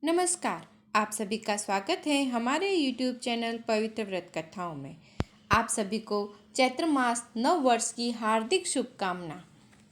नमस्कार। आप सभी का स्वागत है हमारे YouTube चैनल पवित्र व्रत कथाओं में। आप सभी को चैत्र मास नव वर्ष की हार्दिक शुभकामना।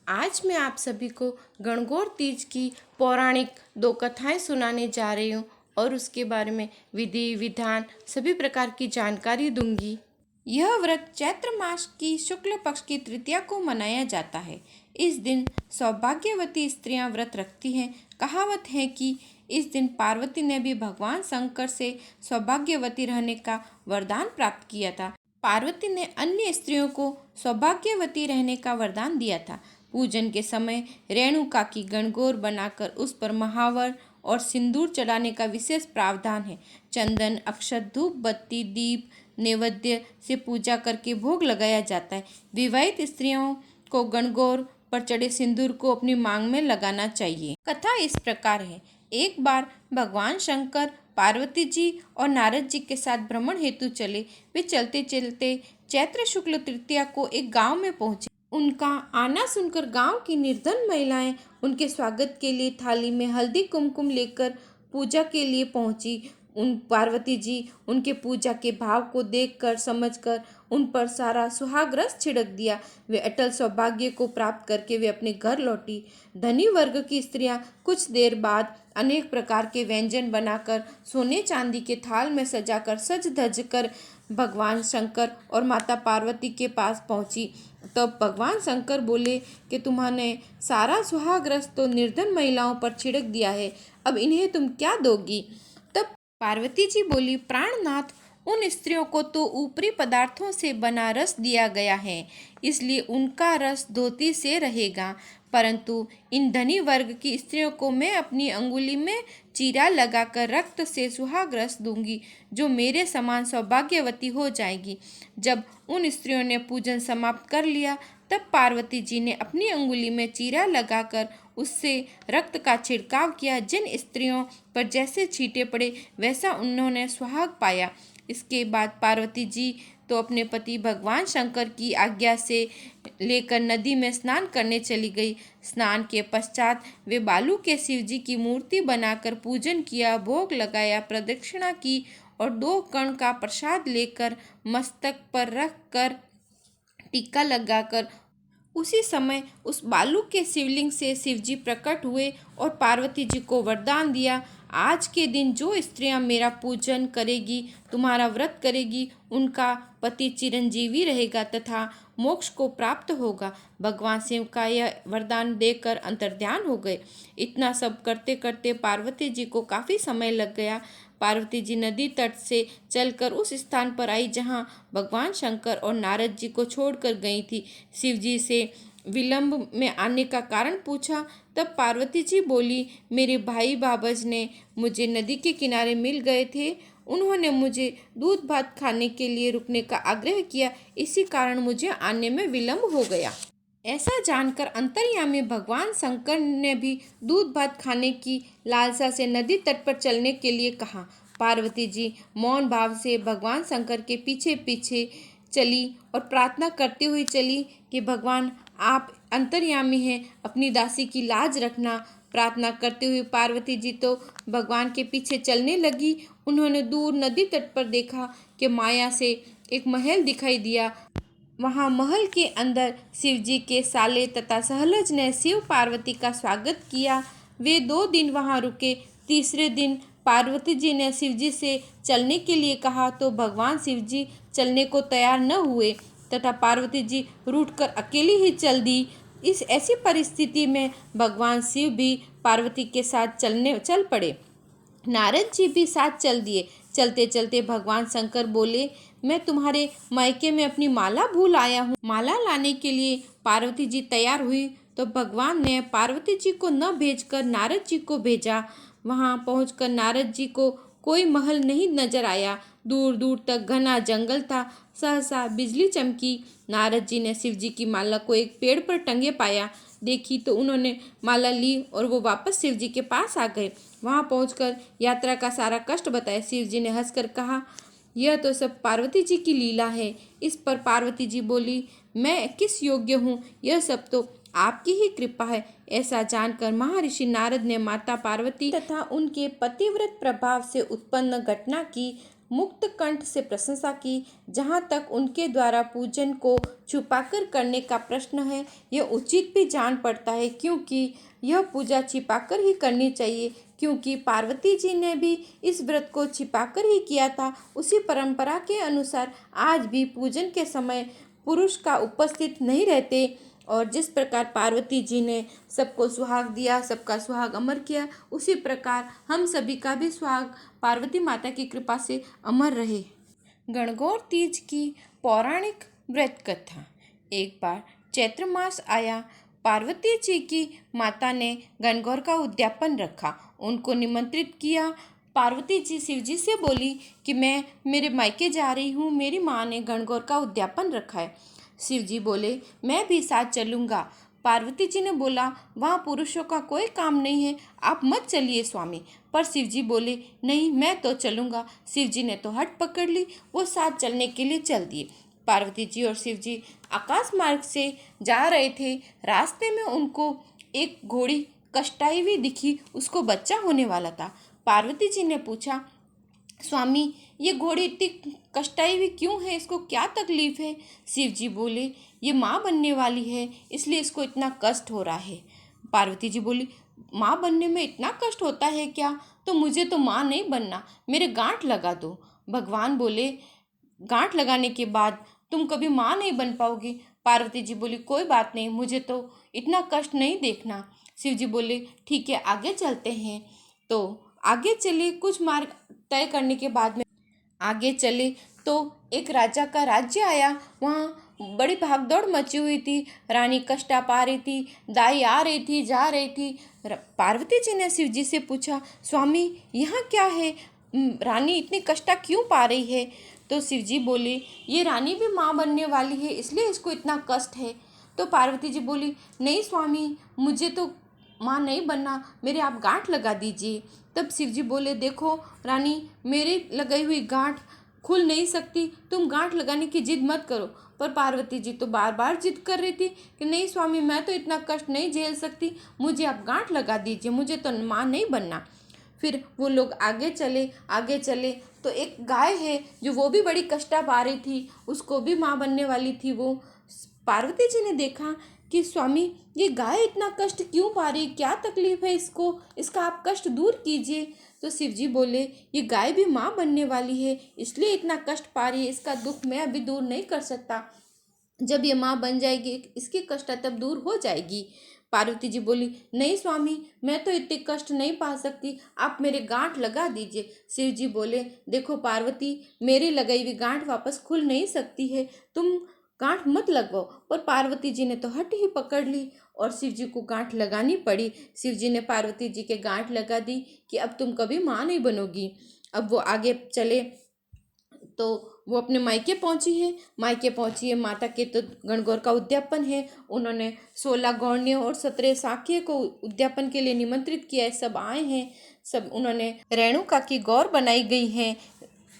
आज मैं आप सभी को गणगौर तीज की पौराणिक 2 कथाएं सुनाने जा रही हूँ और उसके बारे में विधि विधान सभी प्रकार की जानकारी दूंगी। यह व्रत चैत्र मास की शुक्ल पक्ष की तृतीया को मनाया जाता है। इस दिन सौभाग्यवती स्त्रियां व्रत रखती हैं। कहावत है कि इस दिन पार्वती ने भी भगवान शंकर से सौभाग्यवती रहने का वरदान प्राप्त किया था। पार्वती ने अन्य स्त्रियों को सौभाग्यवती रहने का वरदान दिया था। पूजन के समय रेणुका की गणगौर बनाकर उस पर महावर और सिंदूर चढ़ाने का विशेष प्रावधान है। चंदन, अक्षत, धूप, बत्ती, दीप, नैवेद्य से पूजा करके भोग लगाया जाता है। विवाहित स्त्रियों को गणगौर पर चढ़े सिंदूर को अपनी मांग में लगाना चाहिए। कथा इस प्रकार है। एक बार भगवान शंकर पार्वती जी और नारद जी के साथ भ्रमण हेतु चले। वे चलते चलते चैत्र शुक्ल तृतीया को एक गांव में पहुंचे। उनका आना सुनकर गांव की निर्धन महिलाएं उनके स्वागत के लिए थाली में हल्दी कुमकुम लेकर पूजा के लिए पहुंची। उन पार्वती जी उनके पूजा के भाव को देखकर समझकर उन पर सारा सुहाग रस छिड़क दिया। वे अटल सौभाग्य को प्राप्त करके वे अपने घर लौटी। धनी वर्ग की स्त्रियां कुछ देर बाद अनेक प्रकार के व्यंजन बनाकर सोने चांदी के थाल में सजाकर सज धज कर भगवान शंकर और माता पार्वती के पास पहुंची। तब भगवान शंकर बोले कि तुम्हारे सारा सुहाग रस तो निर्धन महिलाओं पर छिड़क दिया है, अब इन्हें तुम क्या दोगी? तब पार्वती जी बोली, प्राणनाथ, उन स्त्रियों को तो ऊपरी पदार्थों से बना रस दिया गया है, इसलिए उनका रस धोती से रहेगा, परंतु इन धनी वर्ग की स्त्रियों को मैं अपनी अंगुली में चीरा लगाकर रक्त से सुहाग रस दूंगी, जो मेरे समान सौभाग्यवती हो जाएगी। जब उन स्त्रियों ने पूजन समाप्त कर लिया, तब पार्वती जी ने अपनी अंगुली में चीरा लगाकर उससे रक्त का छिड़काव किया। जिन स्त्रियों पर जैसे छींटे पड़े वैसा उन्होंने सुहाग पाया। इसके बाद पार्वती जी तो अपने पति भगवान शंकर की आज्ञा से लेकर नदी में स्नान करने चली गई। स्नान के पश्चात वे बालू के शिव जी की मूर्ति बनाकर पूजन किया, भोग लगाया, प्रदक्षिणा की और 2 कण का प्रसाद लेकर मस्तक पर रख कर टीका लगाकर उसी समय उस बालू के शिवलिंग से शिवजी प्रकट हुए और पार्वती जी को वरदान दिया, आज के दिन जो स्त्रियां मेरा पूजन करेगी, तुम्हारा व्रत करेगी, उनका पति चिरंजीवी रहेगा तथा मोक्ष को प्राप्त होगा। भगवान शिव का यह वरदान देकर अंतर्ध्यान हो गए। इतना सब करते करते पार्वती जी को काफ़ी समय लग गया। पार्वती जी नदी तट से चलकर उस स्थान पर आई जहां भगवान शंकर और नारद जी को छोड़कर गई थी। शिव जी से विलंब में आने का कारण पूछा। तब पार्वती जी बोली, मेरे भाई बाबज ने मुझे नदी के किनारे मिल गए थे। उन्होंने मुझे दूध भात खाने के लिए रुकने का आग्रह किया, इसी कारण मुझे आने में विलंब हो गया। ऐसा जानकर अंतर्यामी भगवान शंकर ने भी दूध भात खाने की लालसा से नदी तट पर चलने के लिए कहा। पार्वती जी मौन भाव से भगवान शंकर के पीछे पीछे चली और प्रार्थना करती हुई चली कि भगवान आप अंतर्यामी हैं, अपनी दासी की लाज रखना। प्रार्थना करते हुए पार्वती जी तो भगवान के पीछे चलने लगी। उन्होंने दूर नदी तट पर देखा कि माया से एक महल दिखाई दिया। वहां महल के अंदर शिव जी के साले तथा सहलज ने शिव पार्वती का स्वागत किया। वे 2 दिन वहां रुके। तीसरे दिन पार्वती जी ने शिव जी से चलने के लिए कहा तो भगवान शिव जी चलने को तैयार न हुए तथा पार्वती जी रूठकर अकेली ही चल दी। इस ऐसी परिस्थिति में भगवान शिव भी पार्वती के साथ चल पड़े। नारद जी भी साथ चल दिए। चलते चलते भगवान शंकर बोले, मैं तुम्हारे मायके में अपनी माला भूल आया हूँ। माला लाने के लिए पार्वती जी तैयार हुई तो भगवान ने पार्वती जी को न भेजकर नारद जी को भेजा। वहां पहुंचकर नारद जी को कोई महल नहीं नजर आया। दूर दूर तक घना जंगल था। सहसा बिजली चमकी। नारद जी ने शिव जी की माला को एक पेड़ पर टंगे पाया। देखी तो उन्होंने माला ली और वो वापस शिव जी के पास आ गए। वहां पहुंचकर यात्रा का सारा कष्ट बताया। शिव जी ने हंसकर कहा, यह तो सब पार्वती जी की लीला है। इस पर पार्वती जी बोली, मैं किस योग्य हूँ, यह सब तो आपकी ही कृपा है। ऐसा जानकर महर्षि नारद ने माता पार्वती तथा उनके पतिव्रत प्रभाव से उत्पन्न घटना की मुक्त कंठ से प्रशंसा की। जहाँ तक उनके द्वारा पूजन को छुपाकर करने का प्रश्न है, यह उचित भी जान पड़ता है, क्योंकि यह पूजा छिपाकर ही करनी चाहिए, क्योंकि पार्वती जी ने भी इस व्रत को छिपाकर ही किया था। उसी परंपरा के अनुसार आज भी पूजन के समय पुरुष का उपस्थित नहीं रहते, और जिस प्रकार पार्वती जी ने सबको सुहाग दिया, सबका सुहाग अमर किया, उसी प्रकार हम सभी का भी सुहाग पार्वती माता की कृपा से अमर रहे। गणगौर तीज की पौराणिक व्रत कथा। एक बार चैत्र मास आया। पार्वती जी की माता ने गणगौर का उद्यापन रखा, उनको निमंत्रित किया। पार्वती जी शिव जी से बोली कि मैं मेरे मायके जा रही हूँ, मेरी माँ ने गणगौर का उद्यापन रखा है। शिव जी बोले मैं भी साथ चलूँगा। पार्वती जी ने बोला वहाँ पुरुषों का कोई काम नहीं है, आप मत चलिए स्वामी। पर शिव जी बोले नहीं, मैं तो चलूँगा। शिव जी ने तो हट पकड़ ली, वो साथ चलने के लिए चल दिए। पार्वती जी और शिव जी आकाश मार्ग से जा रहे थे। रास्ते में उनको एक घोड़ी कष्टाई हुई दिखी, उसको बच्चा होने वाला था। पार्वती जी ने पूछा स्वामी, ये घोड़ी इतनी कष्टाई हुई क्यों है, इसको क्या तकलीफ है? शिव जी बोले ये माँ बनने वाली है, इसलिए इसको इतना कष्ट हो रहा है। पार्वती जी बोली माँ बनने में इतना कष्ट होता है क्या? तो मुझे तो माँ नहीं बनना, मेरे गांठ लगा दो। भगवान बोले गांठ लगाने के बाद तुम कभी माँ नहीं बन पाओगी। पार्वती जी बोली कोई बात नहीं, मुझे तो इतना कष्ट नहीं देखना। शिव जी बोले ठीक है, आगे चलते हैं। तो आगे चले। कुछ मार्ग तय करने के बाद में आगे चले तो एक राजा का राज्य आया। वहाँ बड़ी भागदौड़ मची हुई थी। रानी कष्टा पा रही थी, दाई आ रही थी, जा रही थी। पार्वती जी ने शिव जी से पूछा स्वामी यहाँ क्या है, रानी इतनी कष्टा क्यों पा रही है? तो शिव जी बोले ये रानी भी माँ बनने वाली है, इसलिए इसको इतना कष्ट है। तो पार्वती जी बोली नहीं स्वामी, मुझे तो माँ नहीं बनना, मेरे आप गांठ लगा दीजिए। तब शिव जी बोले देखो रानी, मेरी लगाई हुई गांठ खुल नहीं सकती, तुम गांठ लगाने की जिद मत करो। पर पार्वती जी तो बार बार जिद कर रही थी कि नहीं स्वामी, मैं तो इतना कष्ट नहीं झेल सकती, मुझे आप गांठ लगा दीजिए, मुझे तो माँ नहीं बनना। फिर वो लोग आगे चले। आगे चले तो एक गाय है जो वो भी बड़ी कष्टा पा रही थी, उसको भी माँ बनने वाली थी वो। पार्वती जी ने देखा कि स्वामी ये गाय इतना कष्ट क्यों पा रही, क्या तकलीफ है इसको, इसका आप कष्ट दूर कीजिए। तो शिव जी बोले ये गाय भी माँ बनने वाली है, इसलिए इतना कष्ट पा रही है, इसका दुख मैं अभी दूर नहीं कर सकता, जब ये माँ बन जाएगी इसकी कष्ट तब दूर हो जाएगी। पार्वती जी बोली नहीं स्वामी, मैं तो इतने कष्ट नहीं पा सकती, आप मेरे गांठ लगा दीजिए। शिव जी बोले देखो पार्वती, मेरी लगाई हुई गांठ वापस खुल नहीं सकती है, तुम गांठ मत लगाओ। पर पार्वती जी ने तो हट ही पकड़ ली और शिव जी को गांठ लगानी पड़ी। शिव जी ने पार्वती जी के गांठ लगा दी कि अब तुम कभी माँ नहीं बनोगी। अब वो आगे चले तो वो अपने मायके पहुंची है। मायके पहुंची है, माता के तो गणगौर का उद्यापन है। उन्होंने 16 गौड़नियों और 17 साकिये को उद्यापन के लिए निमंत्रित किया है। सब आए हैं। सब उन्होंने रेणुका की गौर बनाई गई है,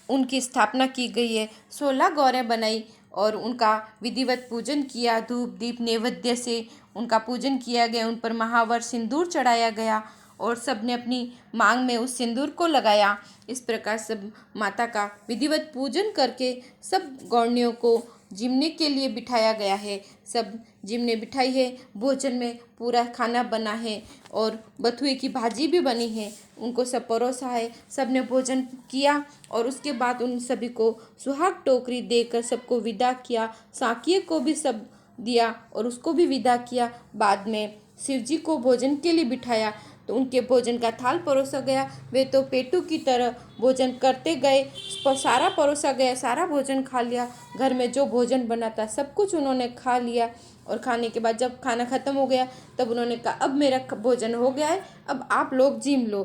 उनकी स्थापना की गई है। 16 गौरें बनाई और उनका विधिवत पूजन किया। धूप दीप नैवेद्य से उनका पूजन किया गया, उन पर महावर सिंदूर चढ़ाया गया और सब ने अपनी मांग में उस सिंदूर को लगाया। इस प्रकार सब माता का विधिवत पूजन करके सब गौड़नियों को जिमने के लिए बिठाया गया है। सब जिमने बिठाई है। भोजन में पूरा खाना बना है और बथुए की भाजी भी बनी है, उनको सब परोसा है। सब ने भोजन किया और उसके बाद उन सभी को सुहाग टोकरी देकर सबको विदा किया। साकिये को भी सब दिया और उसको भी विदा किया। बाद में शिव जी को भोजन के लिए बिठाया तो उनके भोजन का थाल परोसा गया। वे तो पेटू की तरह भोजन करते गए, सारा परोसा गया, सारा भोजन खा लिया। घर में जो भोजन बना था सब कुछ उन्होंने खा लिया और खाने के बाद जब खाना खत्म हो गया तब उन्होंने कहा अब मेरा भोजन हो गया है, अब आप लोग जिम लो।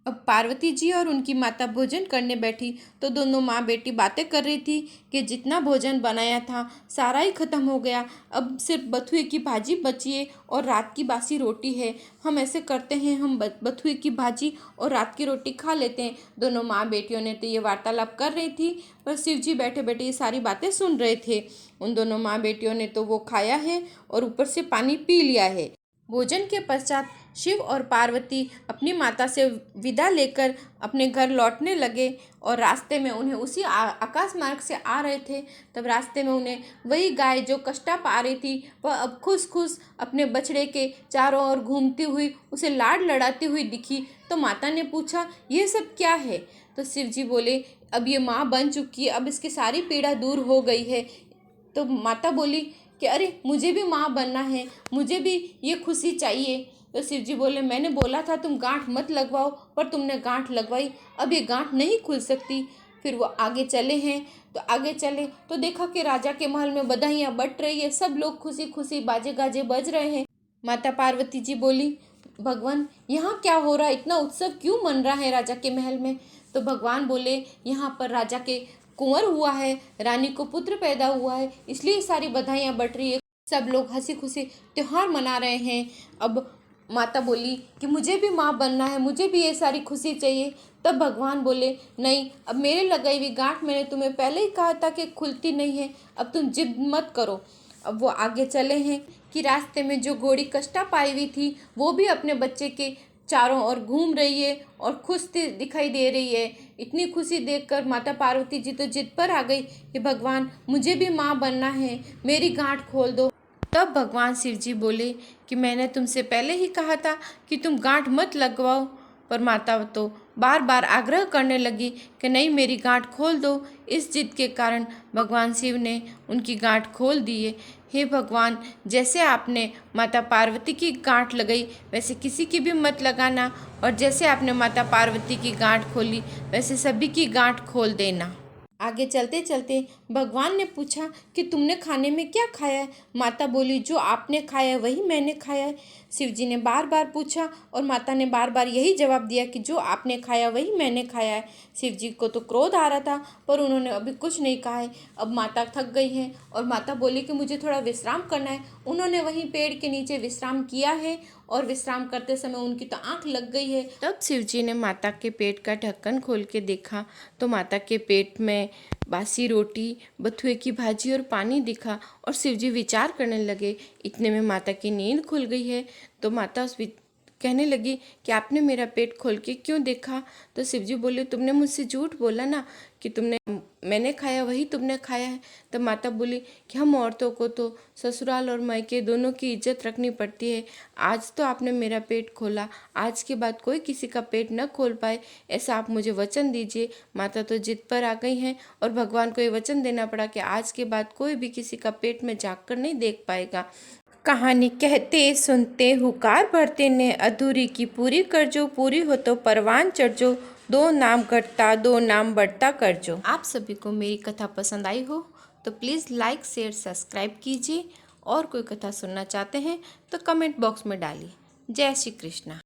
अब पार्वती जी और उनकी माता भोजन करने बैठी तो दोनों माँ बेटी बातें कर रही थी कि जितना भोजन बनाया था सारा ही ख़त्म हो गया, अब सिर्फ बथुए की भाजी बची है और रात की बासी रोटी है। हम ऐसे करते हैं, हम बथुए की भाजी और रात की रोटी खा लेते हैं। दोनों माँ बेटियों ने तो ये वार्तालाप कर रही थी, पर शिव जी बैठे बैठे ये सारी बातें सुन रहे थे। उन दोनों माँ बेटियों ने तो वो खाया है और ऊपर से पानी पी लिया है। भोजन के पश्चात शिव और पार्वती अपनी माता से विदा लेकर अपने घर लौटने लगे और रास्ते में उन्हें उसी आकाश मार्ग से आ रहे थे। तब रास्ते में उन्हें वही गाय जो कष्टा पा रही थी, वह अब खुश खुश अपने बछड़े के चारों ओर घूमती हुई उसे लाड लड़ाती हुई दिखी। तो माता ने पूछा, ये सब क्या है? तो शिव जी बोले, अब ये माँ बन चुकी है, अब इसकी सारी पीड़ा दूर हो गई है। तो माता बोली कि अरे मुझे भी माँ बनना है, मुझे भी ये खुशी चाहिए। तो शिव जी बोले, मैंने बोला था तुम गांठ मत लगवाओ, पर तुमने गांठ लगवाई, अब ये गांठ नहीं खुल सकती। फिर वो आगे चले हैं, तो आगे चले तो देखा कि राजा के महल में बधाइयाँ बट रही है, सब लोग खुशी खुशी बाजे गाजे बज रहे हैं। माता पार्वती जी बोली, भगवान यहाँ क्या हो रहा है, इतना उत्सव क्यों मन रहा है राजा के महल में? तो भगवान बोले, यहाँ पर राजा के कुंवर हुआ है, रानी को पुत्र पैदा हुआ है, इसलिए सारी बधाइयाँ बट रही है, सब लोग हंसी खुशी त्योहार मना रहे हैं। अब माता बोली कि मुझे भी माँ बनना है, मुझे भी ये सारी खुशी चाहिए। तब भगवान बोले, नहीं, अब मेरे लगाई हुई गांठ मैंने तुम्हें पहले ही कहा था कि खुलती नहीं है, अब तुम जिद मत करो। अब वो आगे चले हैं कि रास्ते में जो घोड़ी कष्टा पाई हुई थी वो भी अपने बच्चे के चारों ओर घूम रही है और खुश दिखाई दे रही है। इतनी खुशी देखकर माता पार्वती जी तो जिद पर आ गई कि भगवान मुझे भी माँ बनना है, मेरी गांठ खोल दो। तब भगवान शिव जी बोले कि मैंने तुमसे पहले ही कहा था कि तुम गांठ मत लगवाओ, पर माता तो बार बार आग्रह करने लगी कि नहीं, मेरी गांठ खोल दो। इस जिद के कारण भगवान शिव ने उनकी गांठ खोल दी है। हे भगवान, जैसे आपने माता पार्वती की गांठ लगाई वैसे किसी की भी मत लगाना, और जैसे आपने माता पार्वती की गांठ खोली वैसे सभी की गांठ खोल देना। आगे चलते चलते भगवान ने पूछा कि तुमने खाने में क्या खाया है? माता बोली, जो आपने खाया है वही मैंने खाया है। शिव जी ने बार बार पूछा और माता ने बार बार यही जवाब दिया कि जो आपने खाया वही मैंने खाया है। शिव जी को तो क्रोध आ रहा था, पर उन्होंने अभी कुछ नहीं कहा है। अब माता थक गई हैं और माता बोली कि मुझे थोड़ा विश्राम करना है। उन्होंने वहीं पेड़ के नीचे विश्राम किया है और विश्राम करते समय उनकी तो आँख लग गई है। तब शिव जी ने माता के पेट का ढक्कन खोल के देखा तो माता के पेट में बासी रोटी, बथुए की भाजी और पानी दिखा, और शिवजी विचार करने लगे। इतने में माता की नींद खुल गई है। तो माता कहने लगी कि आपने मेरा पेट खोल के क्यों देखा? तो शिवजी बोले, तुमने मुझसे झूठ बोला ना कि मैंने खाया वही तुमने खाया है। तो माता बोली कि हम औरतों को तो ससुराल और मायके दोनों की इज्जत रखनी पड़ती है। आज तो आपने मेरा पेट खोला, आज के बाद कोई किसी का पेट न खोल पाए, ऐसा आप मुझे वचन दीजिए। माता तो जिद पर आ गई हैं और भगवान को ये वचन देना पड़ा कि आज के बाद कोई भी किसी का पेट में झाँक कर नहीं देख पाएगा। कहानी कहते सुनते हुकार भरते ने अधूरी की पूरी कर जो, पूरी हो तो परवान चढ़ जो, दो नाम घटता दो नाम बढ़ता कर जो। आप सभी को मेरी कथा पसंद आई हो तो प्लीज़ लाइक शेयर सब्सक्राइब कीजिए, और कोई कथा सुनना चाहते हैं तो कमेंट बॉक्स में डालिए। जय श्री कृष्णा।